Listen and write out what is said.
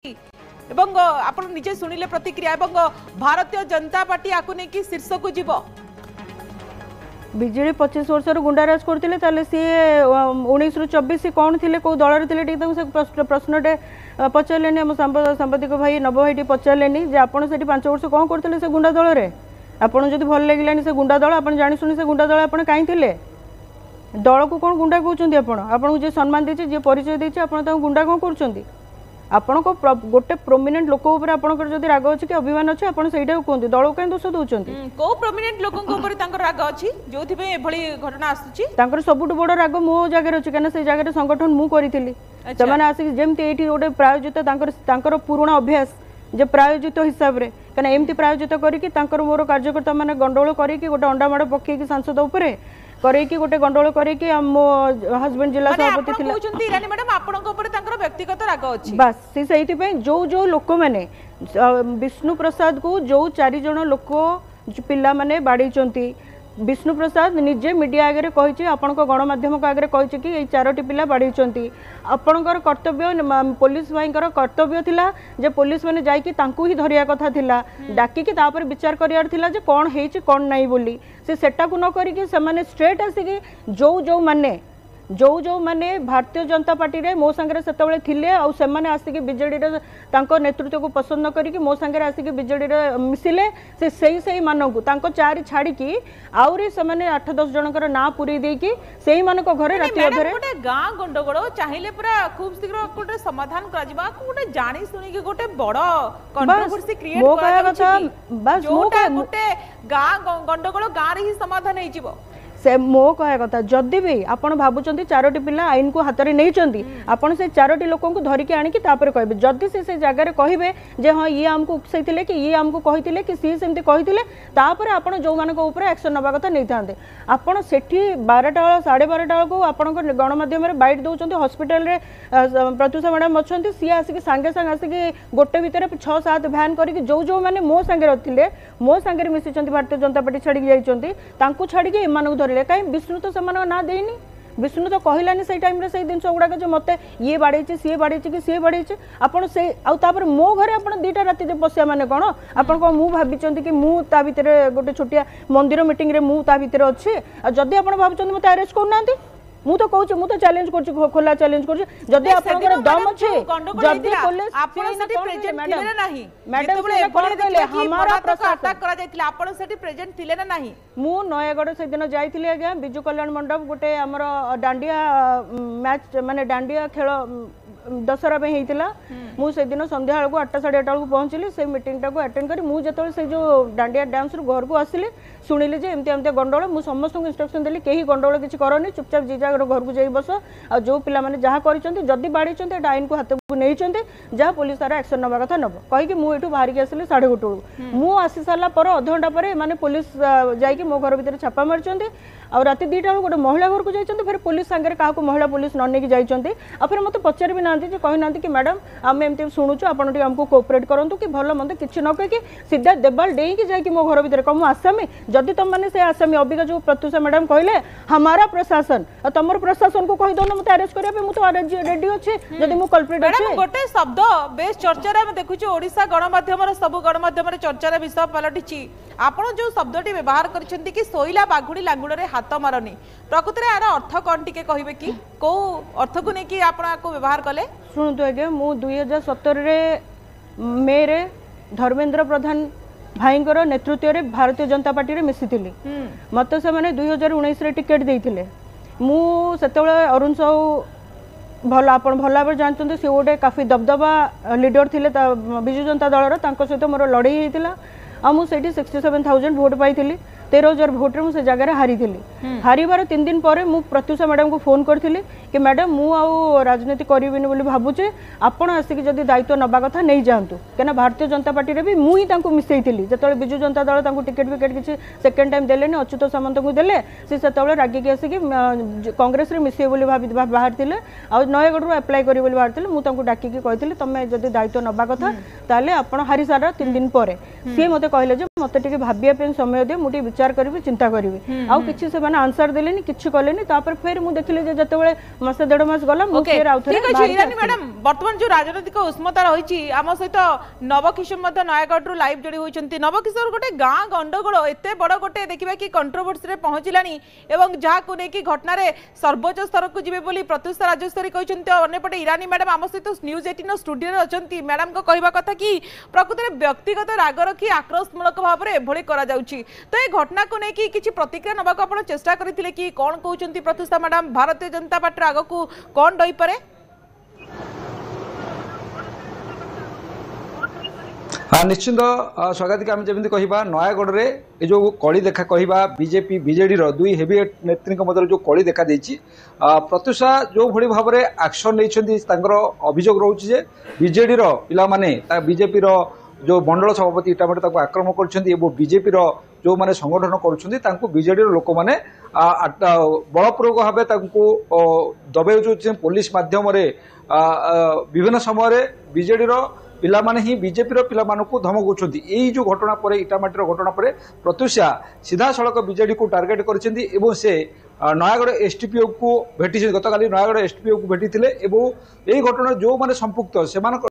एवं आपण निजे सुनिले प्रतिक्रिया एवं भारतीय जनता पार्टी आकु नहीं कि शीर्ष को जीव बीजेडी 25 वर्ष गुंडाराज करते सी 19 रु 24 कौन थे कौ दल थे प्रश्नटे पचारे आम सांबादिक भाई नव भाई पचारे जे आपड़ से 5 वर्ष कौन करते से गुंडा दल में आपड़ जो भल लगे से गुंडा दल आप जाशुनी से गुंडा दल आप कहीं दल को कौन गुंडा कहते आपको जी सम्मान देती जी परिचय देती आप गुंडा कौन कर आपण को गोटे प्रोमिनेंट लोक ऊपर आपनकर जदि राग अछि कि अभिमान अछि आपण सेटा कहंती दल कहीं दोष दउचंती को प्रोमिनेंट लोकन को ऊपर तांकर राग अछि जोथि पे एभली घटना आसुछि तांकर सबुट बड़ राग मो जगह अछि कना से जगह संगठन मु करिथिली तमाने आसी जेमति एठी गोटे प्रायोजित तांकर पुराना अभ्यास जे प्रायोजित हिसाब रे कना एमति प्रायोजित करी कि तांकर मोर कार्यकर्ता माने गंडोळ करी कि गोटे अंडा माड़ पक्के कि सांसद ऊपर करेकी गोटे गंडोळ करेकी मो हस्बैंड जिला सभापति थिला कहउचंती इरानी मैडम आपन को ऊपर तांकर व्यक्तिगत राग अछि बस से सहित पे जो लोक माने विष्णु प्रसाद को जो 4 जण लोक पिला माने बाडीचंती विष्णु प्रसाद निजे मीडिया आगे कही आपण गणमाध्यम आगे कही कि ये 4टी पिला बाड़ीचंती आपणकर कर्तव्य पुलिस भाई कर्तव्य थिला जे पुलिस मैंने जाकि ही धरिया कथा थिला डाकिकी तापर विचार करियार थिला जे कौन हेची कौन नहीं बोली से सेटा को न करिकि से माने स्ट्रेट आसिकी जो माने भारतीय जनता पार्टी रे मो संगे सेतबेले थिले आ से माने आसिकी बीजेडी रे तांको नेतृत्व को पसंद न करिकि मो संगे आसिकी बीजेडी रे मिसिले से सही मानकु तांको 4 छाड़ी की आउरी से माने 8-10 जनकर ना पूरी दे की सही मानक घरे राति अधरे गोटे गां गंडगोळ चाहिले पूरा खूब शीघ्र गोटे समाधान करा जिबा गोटे जानी सुनी के गोटे बड़ कंट्रोवर्सी क्रिएट करा बस गोटे गां गंडगोळ गां रे ही समाधान हे जिवो से मो कह कथा जदि भी आपड़ भावुंट 4टी पिला आईन को हाथ में नहीं आपड़ से 4टी लोक धरिकी आणिकी कहे जदि से जगह कहे जे हाँ ये आमको उपसई कि ये आमको कही कि सी सेमती कही आपड़ जो मान एक्शन नवा कथा नहीं था आपड़ से 12टा 12:30 को आप गणमाध्यम बैठ दौरान हस्पिटाल प्रत्युषा मैडम अच्छा सी आसिक सांगे सांगे आसिक गोटे भितर 6-7 भैन करके जो मैंने मो सांगे थे मो सांगे मिसी भारतीय जनता पार्टी छाड़ी जाइए छाड़ी एम कहीं विष्णु तो से ना देनी विष्णु तो कहलानी से टाइम रे से दिन गुड़ाक जो मत ये बाड़े सी बाड़े कि सी बाड़े आपड़ से आपर मो घरे आप 2टा राति बसिया माने कौन आप भाई कि मुझे भितर गोटे छोटिया मंदिर मीटिंग रे मुझे भितर अच्छे जदि आप भावुँ मत अरेस्ट करना मु तो कहूँ मु तो चैलेंज कर खोला चैलेंज कर जदि आपनकर दम अच्छे जदि पुलिस आपण सेठी प्रेजेंट थिले नाही मैडम कहले हमारा अटैक करा जायतिला आपण सेठी प्रेजेंट थिले ना नाही मु नयागढ़ से दिन जाइथिले आज्ञा बिजू कल्याण मंडप गोटे हमर डांडिया मैच माने डांडिया खेल दशहरा में होता मुझे दिन संध्या बेलू 8-8:30 बेलू पहुँचली से मीटिंग टाक अटेंड कर मुझे से जो डांडिया डांस रू घर को आसिली शुणिली जे एमती एमती गंडोल मुझे समस्त इंस्ट्रक्शन देली कहीं गंडोल किसी करनी चुपचाप जी जा घर को जाई बस आ जो पिला माने जहाँ करदी बाड़ी आईन को हाथ को नहीं जहाँ पुलिस तार एक्शन नवा कथा नब कहीकि मुझे बाहर की आसली 1:30 बेलू मु आसी सारा पर अधघंटा पर माने पुलिस जाकि मो घर भितर छापा मारी आ राति 2टा बेलू गोटे महिला घर को जाइए फिर पुलिस सांगे क्या महिला पुलिस न नहीं जाइए आ फिर मत पचार भी ना कही कि मैडम आम एमती शुणुचु आपड़ी आमको कोअपरेट करूँ कि भल मंद किसी न कहीकि सीधा देवाल डेईकि जाकि मो घर भितर कह आसामी जदि तुम मैंने से आसामी अबिका जो प्रत्युषा मैडम कहले हमारा प्रशासन तुम प्रशासन को कही दौन मत अरेस्ट करने मुझे रेडी अच्छे जब मुझे कल्प्रिट अच्छे गोटे शब्द बेस चर्चा में देखुचे ओडिशा गणमाध्यम सब गणमाध्यम चर्चार विषय पलटि आपण जो शब्दटी व्यवहार करछंती कि सोइला बाघुड़ी लांगुड़े हाथ मारनी प्रकृत में यार अर्थ कौन टी कहे कि कौ अर्थ को लेकिन आप व्यवहार कले शुणु आज्ञा मु 2017 मे रे धर्मेंद्र प्रधान भाईंकर नेतृत्व में भारतीय जनता पार्टी रे मिसी मत से मैंने 2019 रे टिकेट देते मुझे अरुण साहू भल आप भल भाव जानते सी गोटे काफी दबदबा लीडर थे विजु जनता दल सहित मोर लड़ई होता आ मुझे 67,000 भोट पाई 13,000 भोट रे मुझे जगह हारी हारिबार 3 दिन पर मु प्रत्युषा मैडम को फोन करथिली कि मैडम मु आउ राजनीति करिबिनी बोली भाबुचे आपण आसिक जदि दायित्व नबा कथा नहीं जातु कना भारतीय जनता पार्टी रे भी मु ही तांको मिसैथिली जतले बिजु जनता दल तांको टिकेट विकेट किछि सेकंड टाइम देलेनी अच्युत सामंत को देले से सेतबेले रागी के आसिक कांग्रेस रे मिसै बोली बाहर थिले आ नयगढ़ रो अप्लाई करी बोली बाहर थिले मु तांको डाकी के कहिथिली तमे जदि दायित्व नबा कथा ताले आपण हारी सारा 3 दिन पर से मते कहले जे मते टिके भाबिया पे समय दे मुटी विचार करी चिंता करी आउ किछि से माने आंसर देलेनी किछि कलेनी तापर फिर मु देखिले जे जतबेले मासे 1.5 मास गला मु ओके फिर आउ ठीक थरे अछि इरानी मैडम वर्तमान जो राजनीतिक उष्मता रही आम सहित नवकिशोर मध्य नयागढ़ रु लाइव जोड़ी होइछंती नवकिशोर गोटे गाँ गंडगोल एते बड़ गोटे देखिबा कि कंट्रोवर्सी रे पहुंचिलानी एवं जहाँ को नेकी घटना रे सर्वोच्च स्तर को जिबे बोली प्रत्युषा राजेश्वरी कहछंती अन्यपटे इरानी मैडम आम सहित न्यूज 18 स्टूडियो रे अछंती मैडम को कहबा कथा कि प्रकृति रे व्यक्तिगत राग रखी आक्रोशमूलक भाव रे एभଳି करा जाउची तो ए घटना को नेकी किछि प्रतिक्रिया नबा को आपण चेष्टा करथिले कि कोन कहउछंती प्रत्युषा मैडम भारतीय जनता पार्टी आगो को कोन डई परे हाँ निश्चिंत स्वागत आम जमी कह नयागढ़ में जो कली देखा कह बीजेपी बीजेडी दुई हेवीवेट नेत्री मध्य जो कली देखा देछि प्रत्युषा जो भली भाव में एक्शन नहीं अभियोग रोचे बीजेडी पिला माने बीजेपी जो मंडल सभापति इटामटे आक्रमण कर बीजेपी जो माने संगठन करुँच बीजेडी लोक मैंने बलपूर्वक भाव दबाई पुलिस माध्यम विभिन्न समय बीजेडी पिला माने ही बीजेपी पिला मानकु धमकाउछंती एई जो घटना परे इटामाटीर घटना परे प्रत्युषा सीधा सड़क बीजेडी को टार्गेट करछंती एवं से नयागढ़ एसटीपीओ को भेटी गतकाली नयागढ़ एसटीपीओ को भेटी एवं एई घटना जो माने संपुक्त सेमान